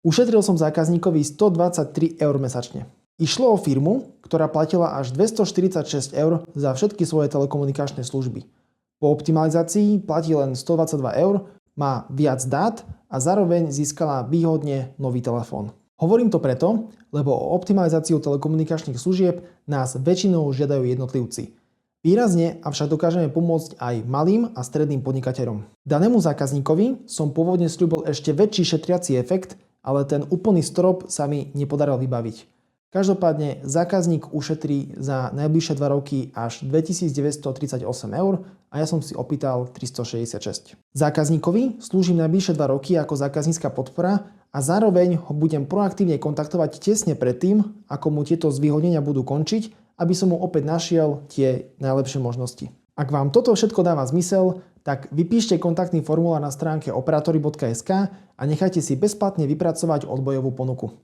Ušetril som zákazníkovi 123 eur mesačne. Išlo o firmu, ktorá platila až 246 eur za všetky svoje telekomunikačné služby. Po optimalizácii platí len 122 eur, má viac dát a zároveň získala výhodne nový telefón. Hovorím to preto, lebo o optimalizáciu telekomunikačných služieb nás väčšinou žiadajú jednotlivci. Výrazne avšak dokážeme pomôcť aj malým a stredným podnikateľom. Danému zákazníkovi som pôvodne sľúbil ešte väčší šetriaci efekt, ale ten úplný strop sa mi nepodaril vybaviť. Každopádne zákazník ušetrí za najbližšie 2 roky až 2938 eur a ja som si opýtal 366. Zákazníkovi slúžim najbližšie 2 roky ako zákaznícka podpora a zároveň ho budem proaktívne kontaktovať tesne predtým, ako mu tieto zvýhodnenia budú končiť, aby som mu opäť našiel tie najlepšie možnosti. Ak vám toto všetko dáva zmysel, tak vypíšte kontaktný formulár na stránke operatory.sk a nechajte si bezplatne vypracovať odbojovú ponuku.